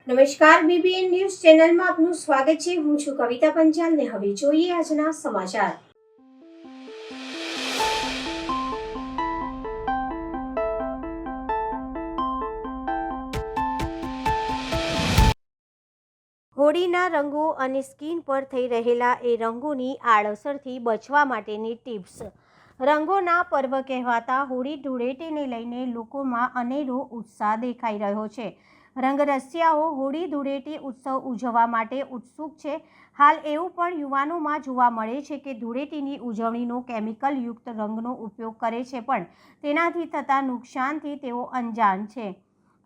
નમસ્કાર, BBN news ચેનલમાં આપનું સ્વાગત છે। હું છું કવિતા પંચાલ ને હવે જોઈએ આજના સમાચાર। હોળીના રંગો અને સ્કિન પર થઈ રહેલા એ રંગોની આડઅસરથી બચવા માટેની ટિપ્સ। રંગોના પર્વ કહેવાતા હોળી ધૂળેટીને લઈને લોકોમાં અનેરો ઉત્સાહ દેખાઈ રહ્યો છે। રંગરસિયાઓ હોળી ધૂળેટી ઉત્સવ ઉજવવા માટે ઉત્સુક છે। હાલ એવું પણ યુવાનોમાં જોવા મળે છે કે ધૂળેટીની ઉજવણીનો કેમિકલયુક્ત રંગનો ઉપયોગ કરે છે, પણ તેનાથી થતા નુકસાનથી તેઓ અંજાન છે।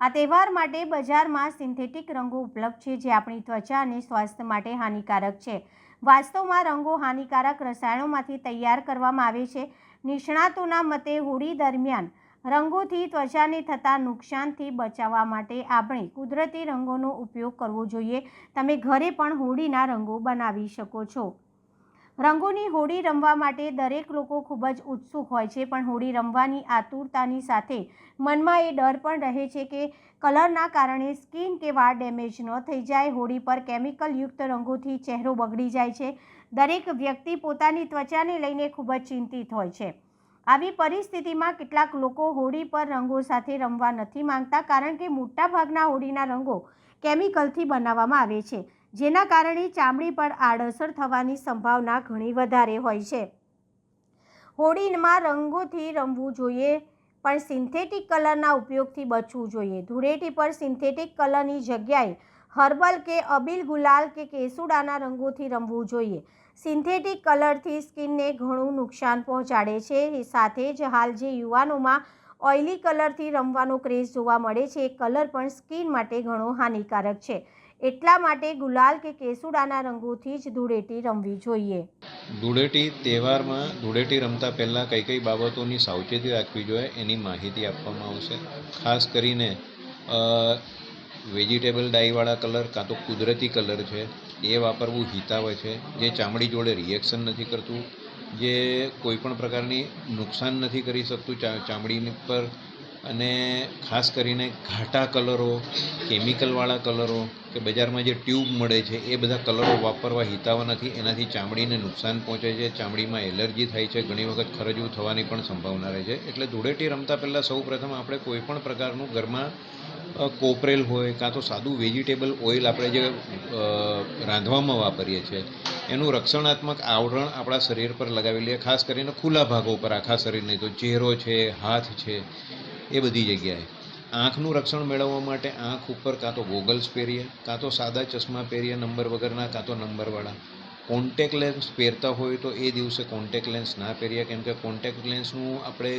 આ તહેવાર માટે બજારમાં સિન્થેટિક રંગો ઉપલબ્ધ છે, જે આપણી ત્વચા અને સ્વાસ્થ્ય માટે હાનિકારક છે। વાસ્તવમાં રંગો હાનિકારક રસાયણોમાંથી તૈયાર કરવામાં આવે છે। નિષ્ણાતોના મતે હોળી દરમિયાન રંગોથી ત્વચાને થતા નુકસાનથી બચાવવા માટે આપણે કુદરતી રંગોનો ઉપયોગ કરવો જોઈએ। તમે ઘરે પણ હોળીના રંગો બનાવી શકો છો। રંગોની હોળી રમવા માટે દરેક લોકો ખૂબ જ ઉત્સુક હોય છે, પણ હોળી રમવાની આતુરતાની સાથે મનમાં એ ડર પણ રહે છે કે કલરના કારણે સ્કિન કે વાળ ડેમેજ ન થઈ જાય। હોળી પર કેમિકલયુક્ત રંગોથી ચહેરો બગડી જાય છે। દરેક વ્યક્તિ પોતાની ત્વચાને લઈને ખૂબ જ ચિંતિત હોય છે। આવી પરિસ્થિતિમાં કેટલાક લોકો હોળી પર રંગો સાથે રમવા નથી માંગતા, કારણ કે મોટાભાગના હોળીના રંગો કેમિકલથી બનાવવામાં આવે છે, જેના કારણે ચામડી પર આડઅસર થવાની સંભાવના ઘણી વધારે હોય છે। હોળીમાં રંગોથી રમવું જોઈએ, પણ સિન્થેટિક કલરના ઉપયોગથી બચવું જોઈએ। ધૂળેટી પર સિન્થેટિક કલરની જગ્યાએ હર્બલ કે અબીલ ગુલાલ કે કેસુડાના રંગોથી રમવું જોઈએ। સિન્થેટિક કલરથી સ્કિનને ઘણું નુકસાન પહોંચાડે છે। સાથે જ હાલ જે યુવાનોમાં ઓઇલી કલરથી રમવાનો ક્રેઝ જોવા મળે છે, એ કલર પણ સ્કિન માટે ઘણો હાનિકારક છે। એટલા માટે ગુલાલ કે કેસુડાના રંગોથી જ ધૂળેટી રમવી જોઈએ। ધૂળેટી તહેવારમાં ધૂળેટી રમતા પહેલાં કઈ બાબતોની સાવચેતી રાખવી જોઈએ એની માહિતી આપવામાં આવશે। ખાસ કરીને વેજીટેબલ ડાયવાળા કલર કાં તો કુદરતી કલર છે એ વાપરવું હિતાવહ છે, જે ચામડી જોડે રિએક્શન નથી કરતું, જે કોઈપણ પ્રકારની નુકસાન નથી કરી શકતું ચામડીની પર। અને ખાસ કરીને ઘાટા કલરો, કેમિકલવાળા કલરો કે બજારમાં જે ટ્યુબ મળે છે એ બધા કલરો વાપરવા હિતાવહ નથી। એનાથી ચામડીને નુકસાન પહોંચે છે, ચામડીમાં એલર્જી થાય છે, ઘણી વખત ખરજવું થવાની પણ સંભાવના રહે છે। એટલે ધૂળેટી રમતા પહેલાં સૌપ્રથમ આપણે કોઈપણ પ્રકારનું ઘરમાં કોપરેલ હોય કાં તો સાદું વેજીટેબલ ઓઇલ આપણે જે રાંધવામાં વાપરીએ છીએ એનું રક્ષણાત્મક આવરણ આપણા શરીર પર લગાવી લઈએ। ખાસ કરીને ખુલ્લા ભાગો પર, આખા શરીર નહીં તો ચહેરો છે, હાથ છે, એ બધી જગ્યાએ। આંખનું રક્ષણ મેળવવા માટે આંખ ઉપર કાં તો ગોગલ્સ પહેરીએ, કાં તો સાદા ચશ્મા પહેરીએ નંબર વગરના, કાં તો નંબરવાળા। કોન્ટેક્ટ લેન્સ પહેરતા હોય તો એ દિવસે કોન્ટેક્ટ લેન્સ ના પહેરીએ, કેમ કે કોન્ટેક્ટ લેન્સનું આપણે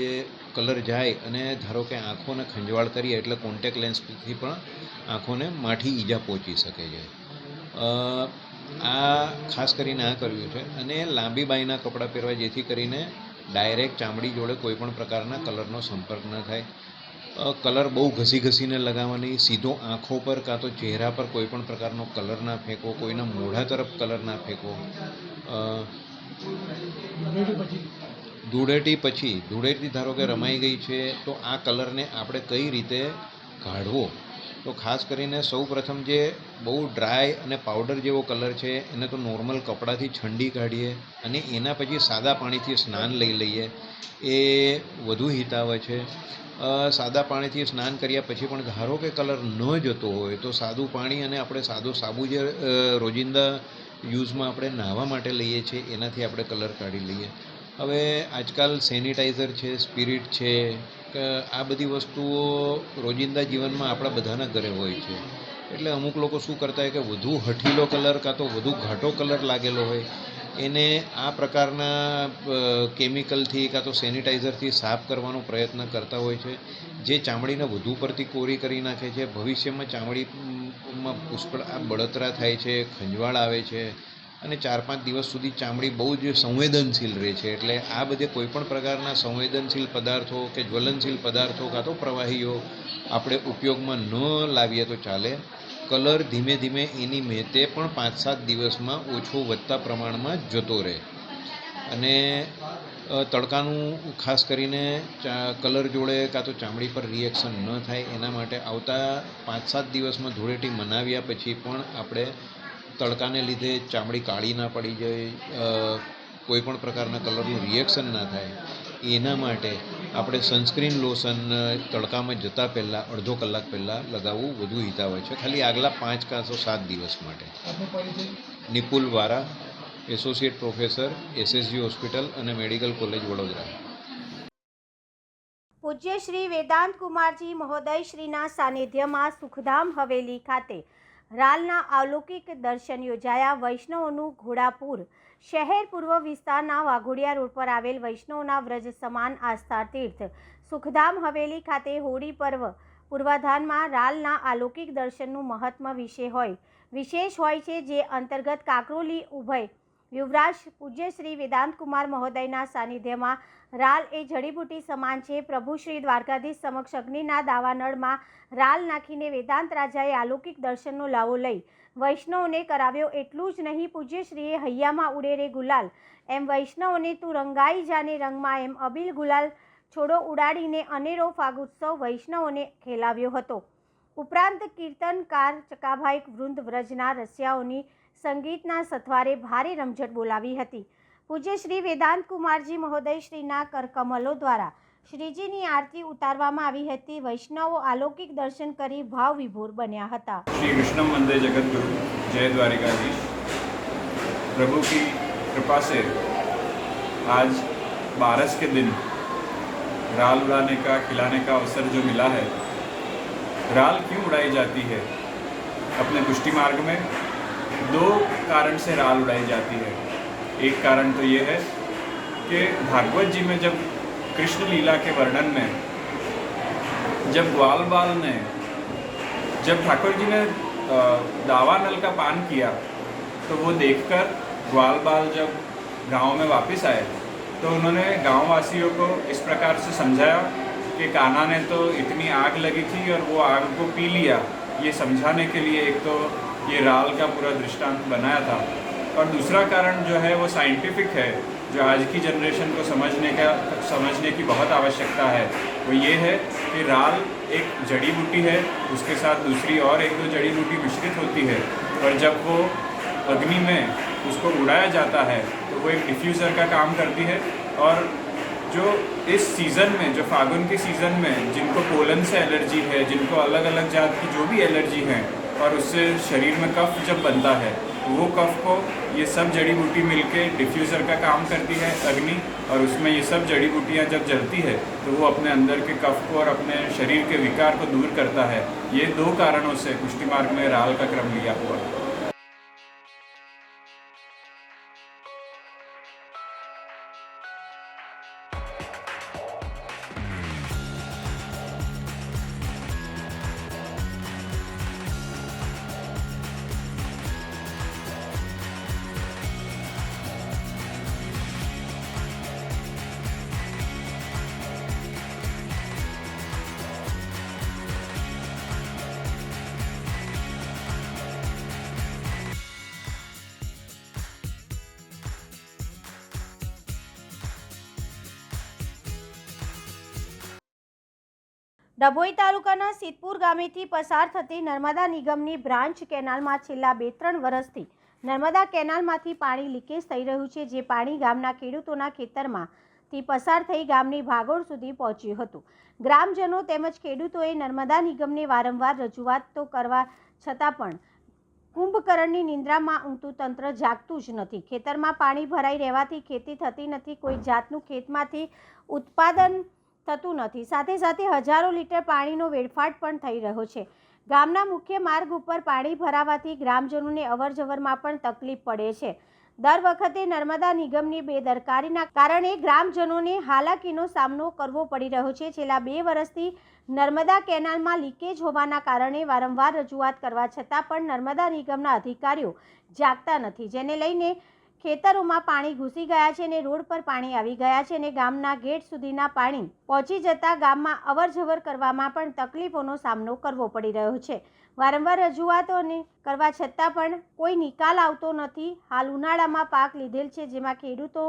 કલર જાય અને ધારો કે આંખોને ખંજવાળ કરીએ એટલે કોન્ટેક્ટ લેન્સથી પણ આંખોને માઠી ઈજા પહોંચી શકે છે। આ ખાસ કરીને આ કર્યું છે। અને લાંબી બાયના કપડાં પહેરવા, જેથી કરીને ડાયરેક્ટ ચામડી જોડે કોઈપણ પ્રકારના કલરનો સંપર્ક ન થાય। કલર બહુ ઘસીને લગાવવાની, સીધો આંખો પર કાં તો ચહેરા પર કોઈપણ પ્રકારનો કલર ના ફેંકો, કોઈના મોઢા તરફ કલર ના ફેંકો। ધૂળેટી ધારો કે રમાઈ ગઈ છે તો આ કલરને આપણે કઈ રીતે કાઢવો, તો ખાસ કરીને સૌપ્રથમ જે બહુ ડ્રાય અને પાવડર જેવો કલર છે એને તો નોર્મલ કપડાથી છંડી કાઢીએ અને એના પછી સાદા પાણીથી સ્નાન લઈ લઈએ, એ વધુ હિતાવહ છે। સાદા પાણીથી સ્નાન કર્યા પછી પણ ધારો કે કલર ન જતો હોય તો સાદું પાણી અને આપણે સાદો સાબુ જે રોજિંદા યુઝમાં આપણે નાહવા માટે લઈએ છીએ એનાથી આપણે કલર કાઢી લઈએ। હવે આજકાલ સેનિટાઈઝર છે, સ્પિરિટ છે, કે આ બધી વસ્તુઓ રોજિંદા જીવનમાં આપણા બધાના ઘરે હોય છે। એટલે અમુક લોકો શું કરતા હોય કે વધુ હઠીલો કલર કાં તો વધુ ઘાટો કલર લાગેલો હોય એને આ પ્રકારના કેમિકલથી કાં તો સેનિટાઈઝરથી સાફ કરવાનો પ્રયત્ન કરતા હોય છે, જે ચામડીને વધુ પડતી કોરી કરી નાખે છે। ભવિષ્યમાં ચામડીમાં પુષ્કળ બળતરા થાય છે, ખંજવાળ આવે છે અને 4-5 દિવસ સુધી ચામડી બહુ જ સંવેદનશીલ રહે છે। એટલે આ બધે કોઈપણ પ્રકારના સંવેદનશીલ પદાર્થો કે જ્વલનશીલ પદાર્થો કાં તો પ્રવાહીઓ આપણે ઉપયોગમાં ન લાવીએ તો ચાલે। કલર ધીમે એની મહેતે પણ 5-7 દિવસમાં ઓછો વધતા પ્રમાણમાં જતો રહે। અને તડકાનું ખાસ કરીને કલર જોડે કાં તો ચામડી પર રિએક્શન ન થાય એના માટે આવતા 5-7 દિવસમાં ધૂળેટી મનાવ્યા પછી પણ આપણે તડકાને લીધે ચામડી કાળી ના પડી જાય, કોઈ પણ પ્રકારના કલરનું રિએક્શન ના થાય એના માટે આપણે સનસ્ક્રીન લોશન તડકામાં જતાં પહેલાં અડધો કલાક પહેલાં લગાવવું વધુ હિતાવહ છે, ખાલી આગલા 5 કાં તો 7 દિવસ માટે. નિપુલ વારા, એસોસિએટ પ્રોફેસર, SSG હોસ્પિટલ અને મેડિકલ કોલેજ, વડોદરા. પૂજ્ય શ્રી વેદાંત કુમારજી મહોદય શ્રીના સાનિધ્યમાં સુખધામ હવેલી ખાતે રાલના અલૌકિક દર્શન યોજાયા. વૈષ્ણવોનું ઘોડાપુર. શહેર પૂર્વ વિસ્તારના વાઘોડિયા રોડ પર આવેલ વૈષ્ણવના વ્રજ સમાન આસ્થા તીર્થ સુખધામ હવેલી ખાતે હોળી પર્વ પૂર્વાધાનમાં રાલના અલૌકિક દર્શનનું મહત્વ વિશેષ હોય છે, જે અંતર્ગત કાકરોલી ઉભય યુવરાજ પૂજ્ય શ્રી વેદાંત કુમાર મહોદયના સાનિધ્યમાં રાલ એ જડીબુટી સમાન છે. પ્રભુ શ્રી દ્વારકાધીશ સમક્ષ અગ્નિના દાવાનળમાં રાલ નાખીને વેદાંત રાજાએ અલૌકિક દર્શનનો લાવો લઈ વૈષ્ણવને કરાવ્યો. એટલું જ નહીં, પૂજ્યશ્રીએ હૈયામાં ઉડે રે ગુલાલ એમ વૈષ્ણવને તું રંગાઈ જાને રંગમાં એમ અબીલ ગુલાલ છોડો ઉડાડીને અનેરો ફાગુત્સવ વૈષ્ણવોને ખેલાવ્યો હતો. ઉપરાંત કીર્તનકાર ચકાભાઈ વૃંદ વ્રજના રસિયાઓની સંગીતના સથવારે ભારે રમઝટ બોલાવી હતી. પૂજ્ય શ્રી વેદાંત કુમારજી મહોદય શ્રીના કરકમલો દ્વારા શ્રીજીની આરતી ઉતારવામાં આવી હતી. વૈષ્ણવો અલૌકિક દર્શન કરી ભાવ વિભોર બન્યા હતા. श्री कृष्णम वंदे जगत गुरु, जय द्वारिकाधीश। प्रभु की कृपा से आज बारस के दिन राल उड़ाने का, खिलाने का अवसर जो मिला है। राल क्यों उड़ाई जाती है? अपने पुष्टि मार्ग में 2 कारण से राल उड़ाई जाती है। एक कारण तो ये है कि भागवत जी में जब कृष्ण लीला के वर्णन में जब ग्वाल बाल ने जब ठाकुर जी ने दावानल का पान किया तो वो देखकर ग्वाल बाल जब गांव में वापस आए तो उन्होंने गांव वासियों को इस प्रकार से समझाया कि कान्हा ने तो इतनी आग लगी थी और वो आग को पी लिया। ये समझाने के लिए एक तो ये राल का पूरा दृष्टांत बनाया था, और दूसरा कारण जो है वो साइंटिफिक है, जो आज की जनरेशन को समझने की बहुत आवश्यकता है। वो ये है कि राल एक जड़ी बूटी है, उसके साथ दूसरी और 1-2 जड़ी बूटी मिश्रित होती है, और जब वो अग्नि में उसको उड़ाया जाता है तो वो एक डिफ्यूज़र का काम करती है। और जो इस सीज़न में, जो फागुन के सीज़न में जिनको पोलन से एलर्जी है, जिनको अलग अलग जात की जो भी एलर्जी है, और उससे शरीर में कफ जब बनता है वो कफ को ये सब जड़ी बूटी मिलके डिफ्यूज़र का काम करती है अग्नि, और उसमें ये सब जड़ी बूटियाँ जब जलती है तो वो अपने अंदर के कफ को और अपने शरीर के विकार को दूर करता है। ये 2 कारणों से पुष्टि मार्ग में राल का क्रम लिया हुआ है। ડભોઈ તાલુકાના સિદ્ધપુર ગામેથી પસાર થતી નર્મદા નિગમની બ્રાન્ચ કેનાલમાં છેલ્લા 2-3 વર્ષથી નર્મદા કેનાલમાંથી પાણી લીકેજ થઈ રહ્યું છે, જે પાણી ગામના ખેડૂતોના ખેતરમાંથી પસાર થઈ ગામની ભાગોળ સુધી પહોંચ્યું હતું. ગ્રામજનો તેમજ ખેડૂતોએ નર્મદા નિગમને વારંવાર રજૂઆત તો કરવા છતાં પણ કુંભકર્ણની નિંદ્રામાં ઊંઘતું તંત્ર જાગતું જ નથી. ખેતરમાં પાણી ભરાઈ રહેવાથી ખેતી થતી નથી, કોઈ જાતનું ખેતમાંથી ઉત્પાદન થતું નથી. સાથે સાથે હજારો લીટર પાણીનો વેડફાટ પણ થઈ રહ્યો છે. ગામના મુખ્ય માર્ગ ઉપર પાણી ભરાવાથી ગ્રામજનોને અવરજવરમાં પણ તકલીફ પડે છે. દર વખતે નર્મદા નિગમની બેદરકારીના કારણે ગ્રામજનોને હાલાકીનો સામનો કરવો પડી રહ્યો છે. છેલ્લા 2 વર્ષથી નર્મદા કેનાલમાં લીકેજ હોવાના કારણે વારંવાર રજૂઆત કરવા છતાં પણ નર્મદા નિગમના અધિકારીઓ જાગતા નથી, જેને લઈને ખેતરોમાં પાણી ઘૂસી ગયા છે અને રોડ પર પાણી આવી ગયા છે અને ગામના ગેટ સુધીના પાણી પહોંચી જતા ગામમાં અવરજવર કરવામાં પણ તકલીફોનો સામનો કરવો પડી રહ્યો છે. વારંવાર રજૂઆતોને કરવા છતાં પણ કોઈ નિકાલ આવતો નથી. હાલ ઉનાળામાં પાક લીધેલ છે, જેમાં ખેડૂતો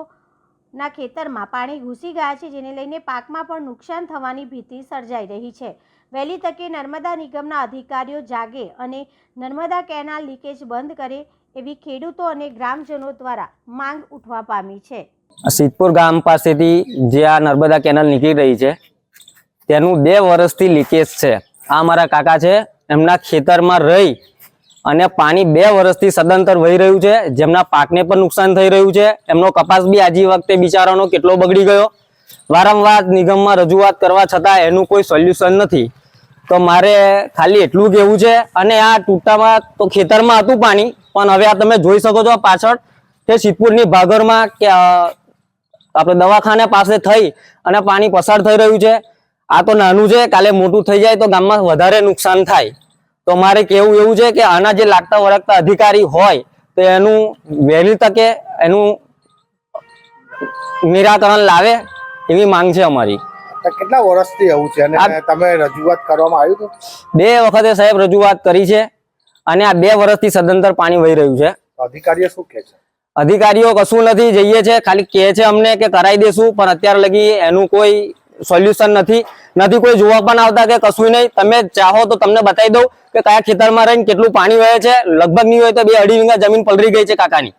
ના ખેતરમાં પાણી ઘૂસી ગયા છે, જેને લઈને પાકમાં પણ નુકસાન થવાની ભીતિ સર્જાઈ રહી છે. વહેલી તકે નર્મદા નિગમના અધિકારીઓ જાગે અને નર્મદા કેનાલ લીકેજ બંધ કરે એવી ખેડૂતો અને ગ્રામજનો દ્વારા માંગ ઉઠવા પામી છે. સિદ્ધપુર ગામ પાસેથી જે આ નર્મદા કેનાલ નીકળી રહી છે તેનું 2 વર્ષથી લીકેજ છે. આ મારા કાકા છે, એમના ખેતરમાં રહી અને પાણી 2 વર્ષથી સદંતર વહી રહ્યું છે, જેમના પાકને પણ નુકસાન થઈ રહ્યું છે. એમનો કપાસ બી આજી વખતે બિચારાનો કેટલો બગડી ગયો. વારંવાર નિગમમાં રજૂઆત કરવા છતાં એનું કોઈ સોલ્યુશન નથી. તો મારે ખાલી એટલું કહેવું છે. અને આ ટૂંટામાં તો ખેતરમાં હતું પાણી, પણ હવે આ તમે જોઈ શકો છો પાછળ કે સિદ્ધપુરની ભાગરમાં કે આપણે દવાખાના પાસે થઈ અને પાણી પસાર થઈ રહ્યું છે. આ તો નાનું છે, કાલે મોટું થઈ જાય તો ગામમાં વધારે નુકસાન થાય. તો મારે કહેવું એવું છે કે આના જે લાગતા વળગતા અધિકારી હોય તો એનું વહેલી તકે એનું નિરાકરણ લાવે એવી માંગ છે અમારી. કેટલા વર્ષથી આવું છે અને તમે રજૂઆત કરવામાં આવ્યું હતું? 2 વખતે સાહેબ રજૂઆત કરી છે અને આ 2 વર્ષથી સદંતર પાણી વહી રહ્યું છે. અધિકારીઓ શું કહે છે? અધિકારીઓ કશું નથી, જઈએ છે ખાલી કહે છે અમને કે કરાવી દેશું, પણ અત્યાર લગી એનું કોઈ સોલ્યુશન નથી કોઈ જોવા પણ આવતા કે કશું નહીં. તમે ચાહો તો તમને બતાવી દઉં કે કયા ખેતરમાં રહીને કેટલું પાણી વહે છે. લગભગ નહીં હોય તો 2-2.5 વીઘા જમીન પલળી ગઈ છે કાકાની.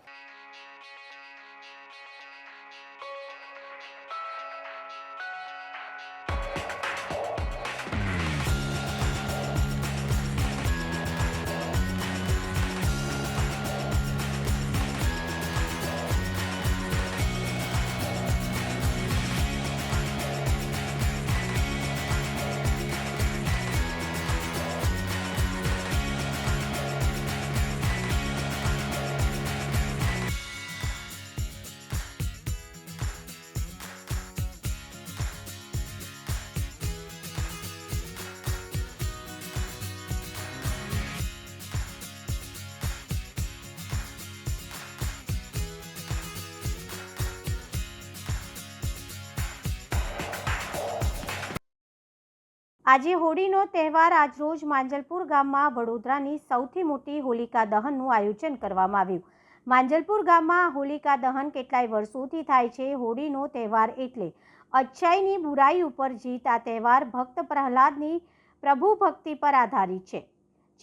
આજે હોળીનો તહેવાર આજરોજ માંજલપુર ગામમાં વડોદરાની સૌથી મોટી હોલિકા દહનનું આયોજન કરવામાં આવ્યું. માંજલપુર ગામમાં હોલિકા દહન કેટલાય વર્ષોથી થાય છે. હોળીનો તહેવાર એટલે અચ્છાઈની બુરાઈ ઉપર જીત. આ તહેવાર ભક્ત પ્રહલાદની પ્રભુ ભક્તિ પર આધારિત છે,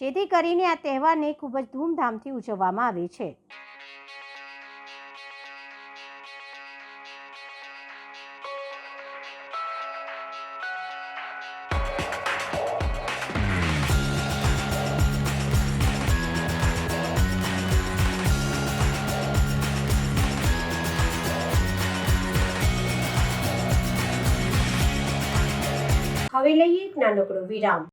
જેથી કરીને આ તહેવારને ખૂબ જ ધૂમધામથી ઉજવવામાં આવે છે. હવે લઈએ એક નાનકડો વિરામ.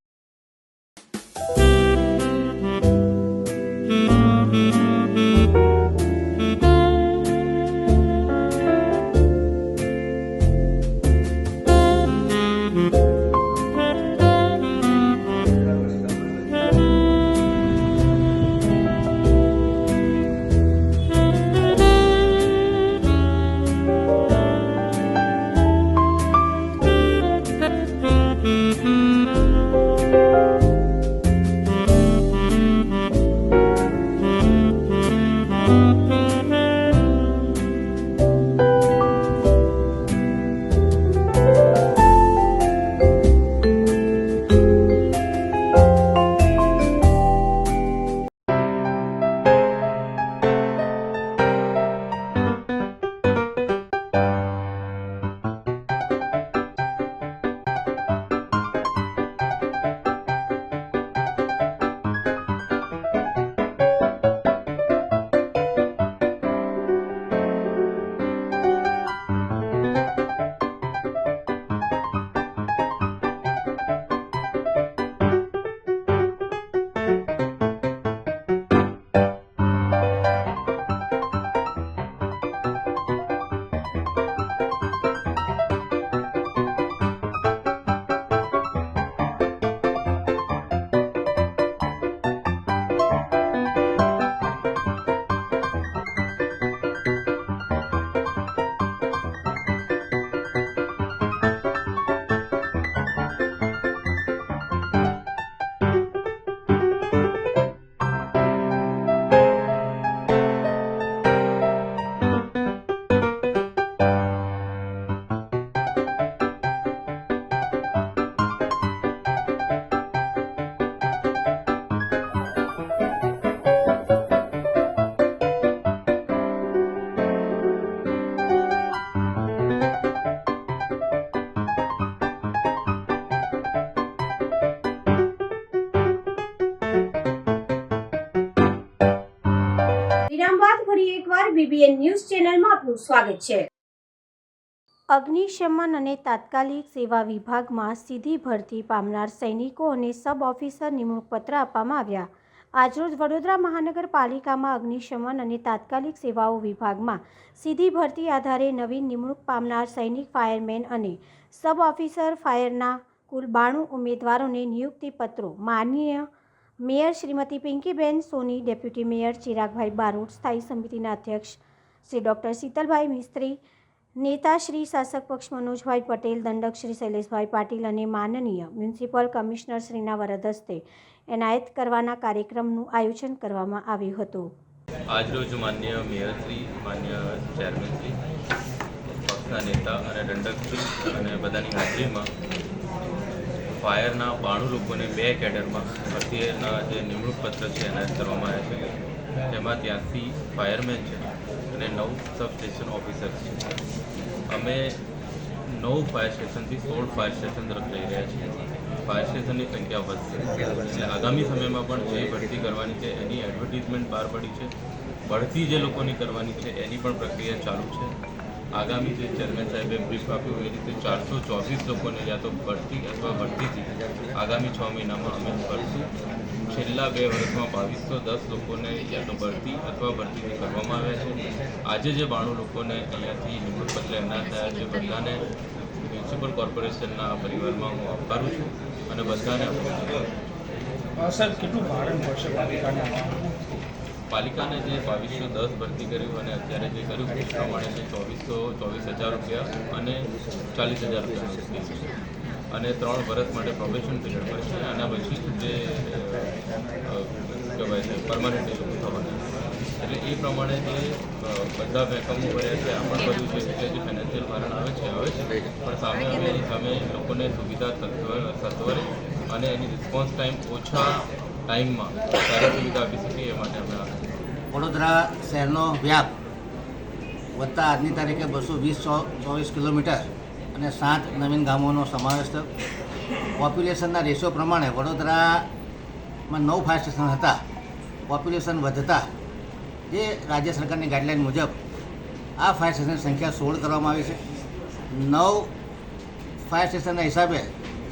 BBN ન્યૂઝ ચેનલમાં આપનું સ્વાગત છે. અગ્નિશમન અને તાત્કાલિક સેવા વિભાગમાં સીધી ભરતી પામનાર સૈનિકો અને સબ ઓફિસર નિમણૂક પત્ર આપવામાં આવ્યા. આજરોજ વડોદરા મહાનગરપાલિકામાં અગ્નિશમન અને તાત્કાલિક સેવાઓ વિભાગમાં સીધી ભરતી આધારે નવીન નિમણૂક પામનાર સૈનિક, ફાયરમેન અને સબ ઓફિસર ફાયરના કુલ 92 ઉમેદવારોને નિયુક્તિ પત્રો માનનીય મેયર શ્રીમતી પિંકીબેન સોની, ડેપ્યુટી મેયર ચિરાગભાઈ બારોટ, સ્થાયી સમિતિના અધ્યક્ષ શ્રી ડૉક્ટર શીતલભાઈ મિસ્ત્રી, નેતા શ્રી શાસક પક્ષ મનોજભાઈ પટેલ, દંડક શ્રી શૈલેષભાઈ પાટીલ અને માનનીય મ્યુનિસિપલ કમિશનર શ્રીના વરદ હસ્તે એનાયત કરવાના કાર્યક્રમનું આયોજન કરવામાં આવ્યું હતું. આજરોજ માન્ય મેયરશ્રી, માન્ય ચેરમેનશ્રી, પક્ષના નેતા અને દંડકશ્રી અને બધાની હાજરીમાં ફાયરના 92 લોકોને 2 કેડરમાં ભરતીના જે નિમણૂક પત્ર છે એનાયત કરવામાં આવ્યા છે. તેમાં 83 ફાયરમેન છે અને 9 સબ સ્ટેશન ઓફિસર છે. અમે 9 ફાયર સ્ટેશનથી 16 ફાયર સ્ટેશન તરફ જઈ રહ્યા છીએ. ફાયર સ્ટેશનની સંખ્યા વધશે એટલે આગામી સમયમાં પણ જે ભરતી કરવાની છે એની એડવર્ટિઝમેન્ટ બહાર પડી છે. બઢતી જે લોકોની કરવાની છે એની પણ પ્રક્રિયા ચાલુ છે. આગામી જે ચેરમેન સાહેબે બ્રીફ આપ્યું એ રીતે 424 લોકોને યા તો ભરતી અથવા ભરતીથી આગામી 6 મહિનામાં અમે ભરશું. છેલ્લા 2 વર્ષમાં 2210 લોકોને યા તો ભરતી અથવા ભરતીથી કરવામાં આવ્યા છે. આજે જે 92 લોકોને અહીંયાથી નિમણૂક પત્ર એમના થયા છે બધાને મ્યુનિસિપલ કોર્પોરેશનના પરિવારમાં હું આવકારું છું અને બધાને સર કેટલું ભાડું મળશે પાલિકાને જે 2210 ભરતી કર્યું અને અત્યારે જે કર્યું એ પ્રમાણે છે 24,000 રૂપિયા અને 40,000 રૂપિયા છે અને 3 વર્ષ માટે પ્રોબેશન પીરિયડ પડશે. આના પછી જે કહેવાય છે પરમાનન્ટ એ લોકો થવાના એટલે એ પ્રમાણે જે બધા મહેકમો ભર્યા છે આ પણ બધું છે એટલે જે ફાઇનાન્શિયલ કારણ આવે છે પણ સામે અમે એની સામે લોકોને સુવિધા સત્વરે અને એની રિસ્પોન્સ ટાઈમ ઓછા ટાઈમમાં સારી સુવિધા આપી શકીએ એ માટે અમે વડોદરા શહેરનો વ્યાપ વત્તા આજની તારીખે 224 કિલોમીટર અને 7 નવીન ગામોનો સમાવેશ થયો. પોપ્યુલેશનના રેશિયો પ્રમાણે વડોદરામાં 9 ફાયર સ્ટેશન હતા. પોપ્યુલેશન વધતા જે રાજ્ય સરકારની ગાઈડલાઇન મુજબ આ ફાયર સ્ટેશનની સંખ્યા 16 કરવામાં આવી છે. 9 ફાયર સ્ટેશનના હિસાબે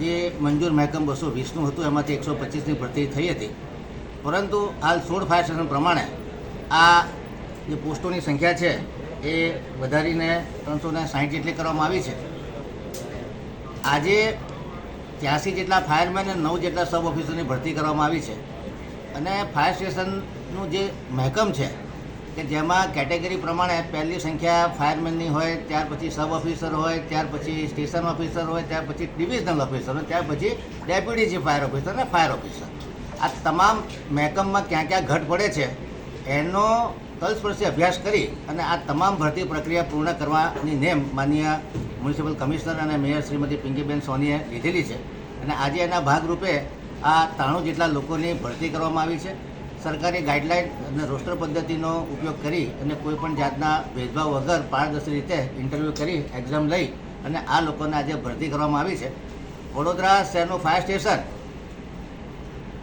જે મંજૂર મહેકમ 220નું હતું એમાંથી 125ની ભરતી થઈ હતી. પરંતુ હાલ 16 ફાયર સ્ટેશન પ્રમાણે આ જે પોસ્ટોની સંખ્યા છે એ વધારીને 360 જેટલી કરવામાં આવી છે. આજે 83 જેટલા ફાયરમેન અને 9 જેટલા સબ ઓફિસરની ભરતી કરવામાં આવી છે. અને ફાયર સ્ટેશનનું જે મહેકમ છે કે જેમાં કેટેગરી પ્રમાણે પહેલી સંખ્યા ફાયરમેનની હોય, ત્યાર પછી સબ ઓફિસર હોય, ત્યાર પછી સ્ટેશન ઓફિસર હોય, ત્યાર પછી ડિવિઝનલ ઓફિસર હોય, ત્યાર પછી ડેપ્યુટી ચીફ ફાયર ઓફિસર અને ફાયર ઓફિસર. આ તમામ મહેકમમાં ક્યાં ક્યાં ઘટ પડે છે એનો તલસ્પર્શી અભ્યાસ કરી અને આ તમામ ભરતી પ્રક્રિયા પૂર્ણ કરવાની નેમ માનનીય મ્યુનિસિપલ કમિશનર અને મેયર શ્રીમતી પિંકીબેન સોનીએ લીધેલી છે. અને આજે એના ભાગરૂપે આ 93 જેટલા લોકોની ભરતી કરવામાં આવી છે. સરકારી ગાઈડલાઇન અને રોસ્ટર પદ્ધતિનો ઉપયોગ કરી અને કોઈપણ જાતના ભેદભાવ વગર પારદર્શી રીતે ઇન્ટરવ્યૂ કરી એક્ઝામ લઈ અને આ લોકોને આજે ભરતી કરવામાં આવી છે. વડોદરા શહેરનું ફાયર સ્ટેશન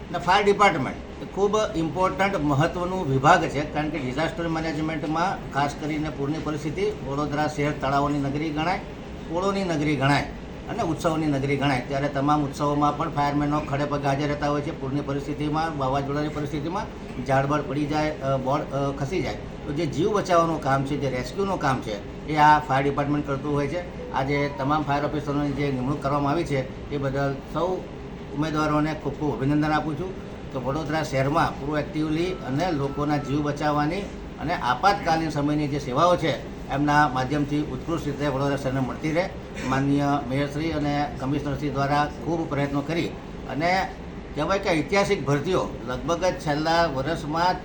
અને ફાયર ડિપાર્ટમેન્ટ એ ખૂબ ઇમ્પોર્ટન્ટ મહત્ત્વનું વિભાગ છે. કારણ કે ડિઝાસ્ટર મેનેજમેન્ટમાં ખાસ કરીને પૂરની પરિસ્થિતિ વડોદરા શહેર તળાવોની નગરી ગણાય, પોળોની નગરી ગણાય અને ઉત્સવોની નગરી ગણાય. ત્યારે તમામ ઉત્સવોમાં પણ ફાયરમેનો ખડે પગે હાજર રહેતા હોય છે. પૂરની પરિસ્થિતિમાં, વાવાઝોડાની પરિસ્થિતિમાં ઝાડબાડ પડી જાય, બોર્ડ ખસી જાય તો જે જીવ બચાવવાનું કામ છે, જે રેસ્ક્યુનું કામ છે એ આ ફાયર ડિપાર્ટમેન્ટ કરતું હોય છે. આજે તમામ ફાયર ઓફિસરોની જે નિમણૂક કરવામાં આવી છે એ બદલ સૌ ઉમેદવારોને ખૂબ ખૂબ અભિનંદન આપું છું કે વડોદરા શહેરમાં પ્રોએક્ટિવલી અને લોકોના જીવ બચાવવાની અને આપાતકાલીન સમયની જે સેવાઓ છે એમના માધ્યમથી ઉત્કૃષ્ટ રીતે વડોદરા શહેરને મળતી રહે. માનનીય મેયરશ્રી અને કમિશનરશ્રી દ્વારા ખૂબ પ્રયત્નો કરી અને કહેવાય કે ઐતિહાસિક ભરતીઓ લગભગ જ છેલ્લા વર્ષમાં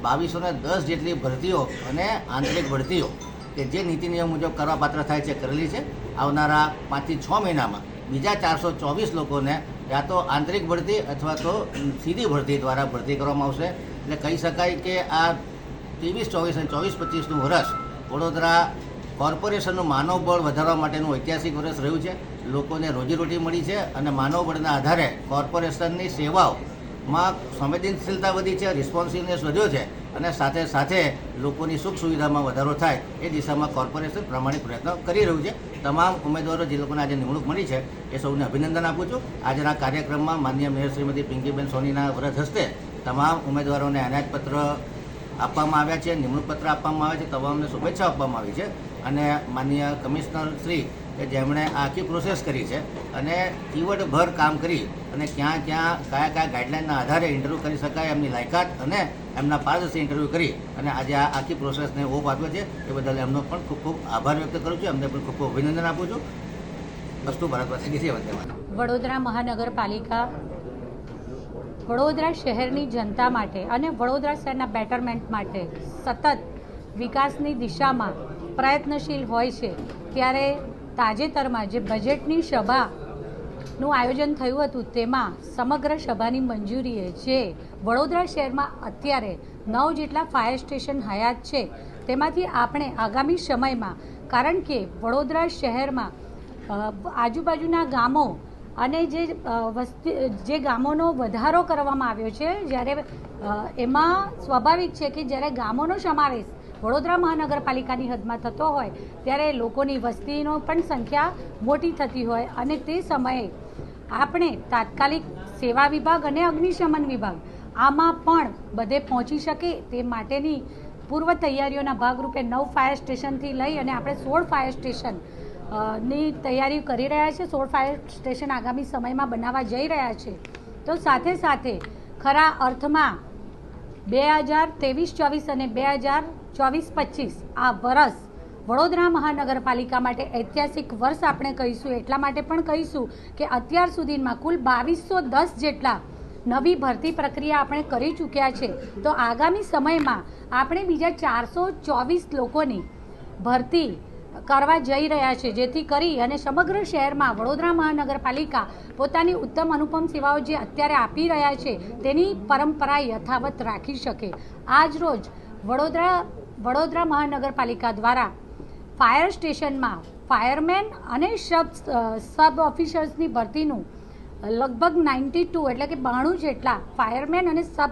2210 જેટલી ભરતીઓ અને આંતરિક ભરતીઓ કે જે નીતિ નિયમ મુજબ કરવા પાત્ર થાય છે કરેલી છે. આવનારા 5 થી 6 મહિનામાં બીજા 424 લોકોને યા તો આંતરિક ભરતી અથવા તો સીધી ભરતી દ્વારા ભરતી કરવામાં આવશે. એટલે કહી શકાય કે આ 23-24 અને 24-25નું વર્ષ વડોદરા કોર્પોરેશનનું માનવબળ વધારવા માટેનું ઐતિહાસિક વર્ષ રહ્યું છે. લોકોને રોજીરોટી મળી છે અને માનવબળના આધારે કોર્પોરેશનની સેવાઓમાં સંવેદનશીલતા વધી છે, રિસ્પોન્સિવનેસ વધ્યો છે. અને સાથે સાથે લોકોની સુખ સુવિધામાં વધારો થાય એ દિશામાં કોર્પોરેશન પ્રમાણિક પ્રયત્નો કરી રહ્યું છે. તમામ ઉમેદવારો જે લોકોને આજે નિમણૂક મળી છે એ સૌને અભિનંદન આપું છું. આજના કાર્યક્રમમાં માનનીય મેયર શ્રીમતી પિંકીબેન સોનીના વ્રત હસ્તે તમામ ઉમેદવારોને અનાજપત્ર આપવામાં આવ્યા છે, નિમણૂક પત્ર આપવામાં આવ્યા છે, તમામને શુભેચ્છા આપવામાં આવી છે. અને માનનીય કમિશનર શ્રી કે જેમણે આખી પ્રોસેસ કરી છે અને ચીવટભર કામ કરી અને ક્યાં કયા ગાઈડલાઇનના આધારે ઇન્ટરવ્યૂ કરી શકાય એમની લાયકાત અને એમના પારદર્શી ઇન્ટરવ્યૂ કરી અને આજે આ આખી પ્રોસેસને ઓપ આપ્યો છે એ બદલ એમનો પણ ખૂબ ખૂબ આભાર વ્યક્ત કરું છું. એમને પણ ખૂબ ખૂબ અભિનંદન આપું છું. વસ્તુ ભારત માતા કી જય. વંદે માતરમ. વડોદરા મહાનગરપાલિકા વડોદરા શહેરની જનતા માટે અને વડોદરા શહેરના બેટરમેન્ટ માટે સતત વિકાસની દિશામાં પ્રયત્નશીલ હોય છે. ત્યારે તાજેતરમાં જે બજેટની સભાનું આયોજન થયું હતું તેમાં સમગ્ર સભાની મંજૂરીએ જે વડોદરા શહેરમાં અત્યારે 9 જેટલા ફાયર સ્ટેશન હયાત છે તેમાંથી આપણે આગામી સમયમાં, કારણ કે વડોદરા શહેરમાં આજુબાજુના ગામો અને જે ગામોનો વધારો કરવામાં આવ્યો છે, જ્યારે એમાં સ્વાભાવિક છે કે જ્યારે ગામોનો સમાવેશ વડોદરા મહાનગરપાલિકાની હદમાં થતો હોય ત્યારે લોકોની વસ્તીનો પણ સંખ્યા મોટી થતી હોય અને તે સમયે આપણે તાત્કાલિક સેવા વિભાગ અને અગ્નિશમન વિભાગ આમાં પણ બધે પહોંચી શકે તે માટેની પૂર્વ તૈયારીઓના ભાગરૂપે 9 ફાયર સ્ટેશનથી લઈ અને આપણે 16 ફાયર સ્ટેશન ની તૈયારી કરી રહ્યા છે. 16 ફાયર સ્ટેશન આગામી સમયમાં બનાવવા જઈ રહ્યા છે. તો સાથે સાથે ખરા અર્થમાં 2023-24 અને 2024-25 આ વર્ષ વડોદરા મહાનગરપાલિકા માટે ઐતિહાસિક વર્ષ આપણે કહીશું. એટલા માટે પણ કહીશું કે અત્યાર સુધીમાં કુલ 2210 જેટલા નવી ભરતી પ્રક્રિયા આપણે કરી ચૂક્યા છે. તો આગામી સમયમાં આપણે બીજા 424 લોકોની ભરતી કરવા જઈ રહ્યા છે, જેથી કરી અને સમગ્ર શહેરમાં વડોદરા મહાનગરપાલિકા પોતાની ઉત્તમ અનુપમ સેવાઓ જે અત્યારે આપી રહ્યા છે તેની પરંપરા યથાવત રાખી શકે. આજ રોજ વડોદરા મહાનગરપાલિકા દ્વારા ફાયર સ્ટેશનમાં ફાયરમેન અને સબ ઓફિસર્સની ભરતીનું લગભગ 92 એટલે કે 92 જેટલા ફાયરમેન અને સબ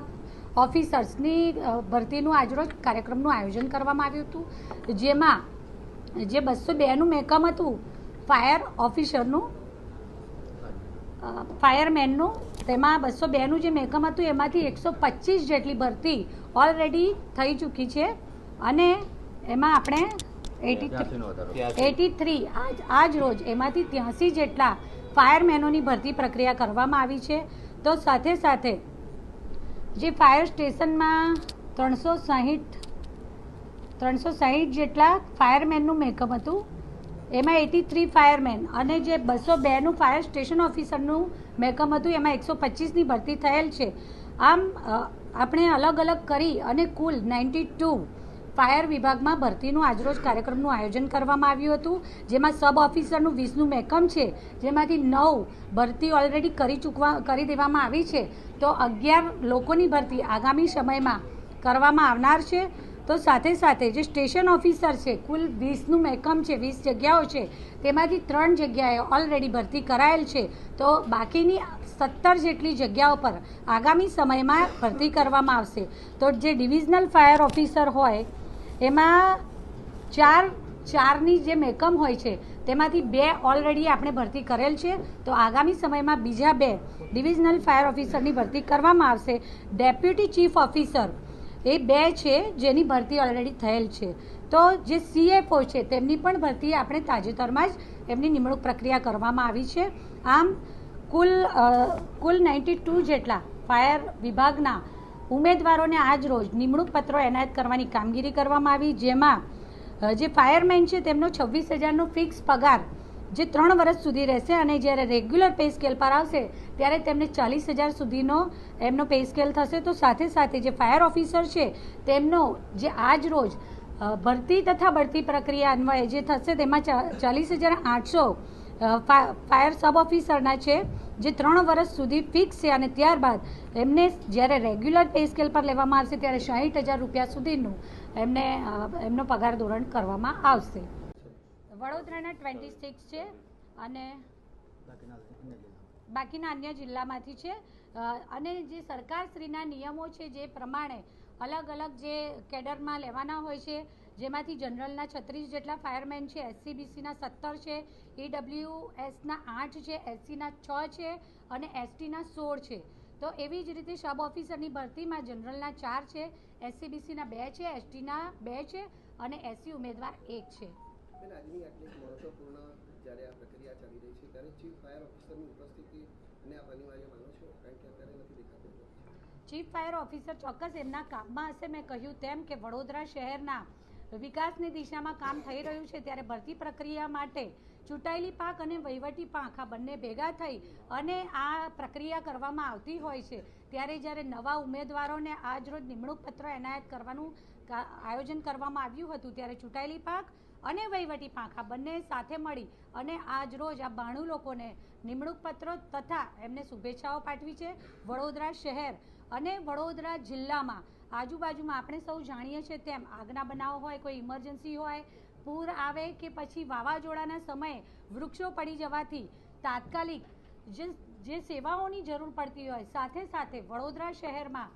ઓફિસર્સની ભરતીનું આજરોજ કાર્યક્રમનું આયોજન કરવામાં આવ્યું હતું. જેમાં જે 202નું મેકમ હતું ફાયર ઓફિસરનું, ફાયરમેનનું, તેમાં 202નું જે મેકમ હતું એમાંથી 125 જેટલી ભરતી ઓલરેડી થઈ ચૂકી છે અને એમાં આપણે 83 આજ રોજ એમાંથી 83 જેટલા ફાયરમેનોની ભરતી પ્રક્રિયા કરવામાં આવી છે. તો સાથે સાથે જે ફાયર સ્ટેશનમાં 360 જેટલા ફાયરમેનનું મેકઅપ હતું એમાં 83 ફાયરમેન અને જે 202નું ફાયર સ્ટેશન ઓફિસરનું મેકઅપ હતું એમાં 125ની ભરતી થયેલ છે. આમ આપણે અલગ અલગ કરી અને કુલ 92 ફાયર વિભાગમાં ભરતીનું આજરોજ કાર્યક્રમનું આયોજન કરવામાં આવ્યું હતું. જેમાં સબ ઓફિસરનું 20નું મેકમ છે, જેમાંથી 9 ભરતી ઓલરેડી કરી દેવામાં આવી છે. તો 11 લોકોની ભરતી આગામી સમયમાં કરવામાં આવનાર છે. તો સાથે સાથે જે સ્ટેશન ઓફિસર છે કુલ 20નું મેકમ છે, 20 જગ્યાઓ છે, તેમાંથી 3 જગ્યાએ ઓલરેડી ભરતી કરાયેલ છે. તો બાકીની 17 જેટલી જગ્યાઓ પર આગામી સમયમાં ભરતી કરવામાં આવશે. તો જે ડિવિઝનલ ફાયર ઓફિસર હોય એમાં ચારની જે મેકમ હોય છે તેમાંથી 2 ઓલરેડી આપણે ભરતી કરેલ છે. તો આગામી સમયમાં બીજા 2 ડિવિઝનલ ફાયર ઓફિસરની ભરતી કરવામાં આવશે. ડેપ્યુટી ચીફ ઓફિસર એ 2 છે જેની ભરતી ઓલરેડી થયેલ છે. તો જે CFO છે તેમની પણ ભરતી આપણે તાજેતરમાં જ એમની નિમણૂક પ્રક્રિયા કરવામાં આવી છે. આમ કુલ 92 જેટલા ફાયર વિભાગના ઉમેદવારોને આજ રોજ નિમણૂક પત્રો એનાયત કરવાની કામગીરી કરવામાં આવી. જેમાં જે ફાયરમેન છે તેમનો 26,000નો ફિક્સ પગાર જે 3 વર્ષ સુધી રહેશે અને જ્યારે રેગ્યુલર પે સ્કેલ પર આવશે ત્યારે તેમને 40,000 સુધીનો એમનો પે સ્કેલ થશે. તો સાથે સાથે જે ફાયર ઓફિસર છે તેમનો જે આજ રોજ ભરતી તથા બઢતી પ્રક્રિયા અન્વયે જે થશે તેમાં 40,800 ફાયર સબ ઓફિસરના છે જે 3 વર્ષ સુધી ફિક્સ છે અને ત્યારબાદ એમને જ્યારે રેગ્યુલર પે સ્કેલ પર લેવામાં આવશે ત્યારે 60,000 રૂપિયા સુધીનું એમનો પગાર ધોરણ કરવામાં આવશે. વડોદરાના 26 છે અને બાકીના અન્ય જિલ્લામાંથી છે. અને જે સરકારશ્રીના નિયમો છે જે પ્રમાણે અલગ અલગ જે કેડરમાં લેવાના હોય છે, જેમાંથી જનરલના 36 જેટલા ફાયરમેન છે, SCBCના 17 છે, EWSના 8 છે, SCના 6 છે અને STના 16 છે. તો એવી જ રીતે સબ ઓફિસરની ભરતીમાં જનરલના 4 છે, SCBCના 2 છે, STના 2 છે અને SC ઉમેદવાર 1 છે. આજની આટલી મહત્વપૂર્ણ જ્યારે આ પ્રક્રિયા ચાલી રહી છે ત્યારે ચીફ ફાયર ઓફિસરની ઉપસ્થિતિ અને આપ અનિવાર્ય માનો છો, કારણ કે અત્યારે નથી દેખાતું. ચીફ ફાયર ઓફિસર ચોક્કસ એમના કામમાં હશે. મેં કહ્યું તેમ કે વડોદરા શહેરના વિકાસની દિશામાં કામ થઈ રહ્યું છે, ત્યારે ભરતી પ્રક્રિયા માટે ચૂંટાયેલી પાંખ અને વહીવટી પાંખ આ બંને ભેગા થઈ અને આ પ્રક્રિયા કરવામાં આવતી હોય છે. ત્યારે જ્યારે નવા ઉમેદવારોને આજરોજ નિમણૂક પત્ર એનાયત કરવાનું આયોજન કરવામાં આવ્યું હતું, ત્યારે ચૂંટાયેલી પાંખ અને વહીવટી પાંખ આ બંને સાથે મળી અને આજરોજ આ 92 લોકોને નિમણૂક પત્રો તથા એમને શુભેચ્છાઓ પાઠવી છે. વડોદરા શહેર અને વડોદરા જિલ્લામાં આજુબાજુમાં આપણે સૌ જાણીએ છીએ તેમ આગના બનાવ હોય, કોઈ ઇમરજન્સી હોય, પૂર આવે કે પછી વાવાઝોડાના સમયે વૃક્ષો પડી જવાથી તાત્કાલિક જે સેવાઓની જરૂર પડતી હોય, સાથે સાથે વડોદરા શહેરમાં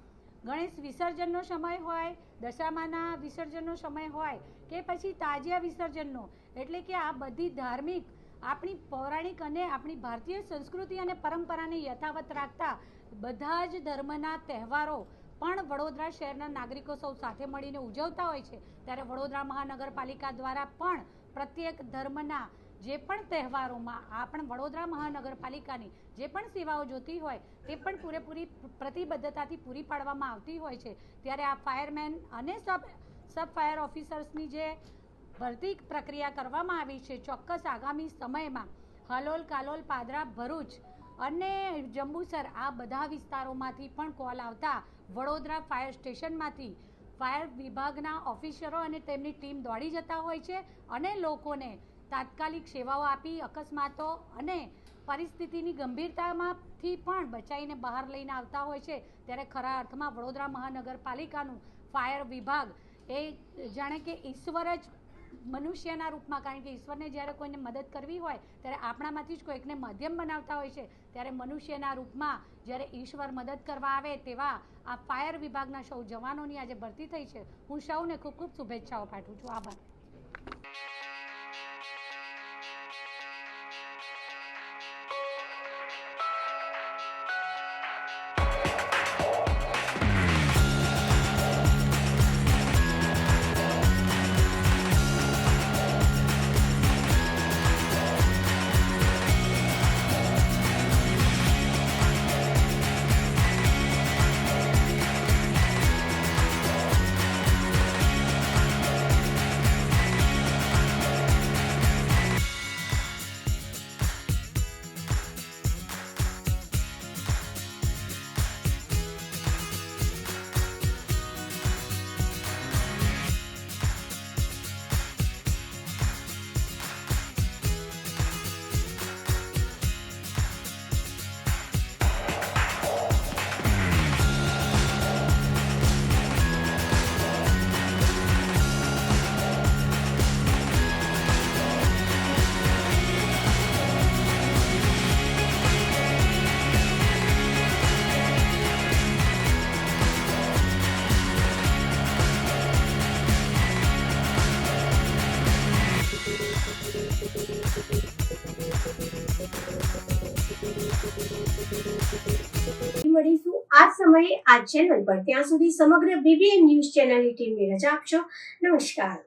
ગણેશ વિસર્જનનો સમય હોય, દશામાના વિસર્જનનો સમય હોય કે પછી તાજિયા વિસર્જનનો, એટલે કે આ બધી ધાર્મિક આપણી પૌરાણિક અને આપણી ભારતીય સંસ્કૃતિ અને પરંપરાને યથાવત રાખતા બધા જ ધર્મના તહેવારો પણ વડોદરા શહેરના નાગરિકો સૌ સાથે મળીને ઉજવતા હોય છે. ત્યારે વડોદરા મહાનગરપાલિકા દ્વારા પણ પ્રત્યેક ધર્મના જે પણ તહેવારોમાં આ પણ વડોદરા મહાનગરપાલિકાની જે પણ સેવાઓ જોતી હોય તે પણ પૂરેપૂરી પ્રતિબદ્ધતાથી પૂરી પાડવામાં આવતી હોય છે. ત્યારે આ ફાયરમેન અને સબ ફાયર ઓફિસર્સની જે ભરતી પ્રક્રિયા કરવામાં આવી છે, ચોક્કસ આગામી સમયમાં હાલોલ, કાલોલ, પાદરા, ભરૂચ અને જંબુસર આ બધા વિસ્તારોમાંથી પણ કોલ આવતા વડોદરા ફાયર સ્ટેશનમાંથી ફાયર વિભાગના ઓફિસરો અને તેમની ટીમ દોડી જતા હોય છે અને લોકોને તાત્કાલિક સેવાઓ આપી અકસ્માતો અને પરિસ્થિતિની ગંભીરતામાંથી પણ બચાવીને બહાર લઈને આવતા હોય છે. ત્યારે ખરા અર્થમાં વડોદરા મહાનગરપાલિકાનું ફાયર વિભાગ એ જાણે કે ઈશ્વર જ મનુષ્યના રૂપમાં, કારણ કે ઈશ્વરને જ્યારે કોઈને મદદ કરવી હોય ત્યારે આપણામાંથી જ કોઈકને માધ્યમ બનાવતા હોય છે. ત્યારે મનુષ્યના રૂપમાં જ્યારે ઈશ્વર મદદ કરવા આવે તેવા આ ફાયર વિભાગના સૌ જવાનોની આજે ભરતી થઈ છે. હું સૌને ખૂબ ખૂબ શુભેચ્છાઓ પાઠવું છું. આભાર. મળીશું આ સમયે આ ચેનલ પર. ત્યાં સુધી સમગ્ર BBN ન્યૂઝ ચેનલની ટીમને રજા આપશો. નમસ્કાર.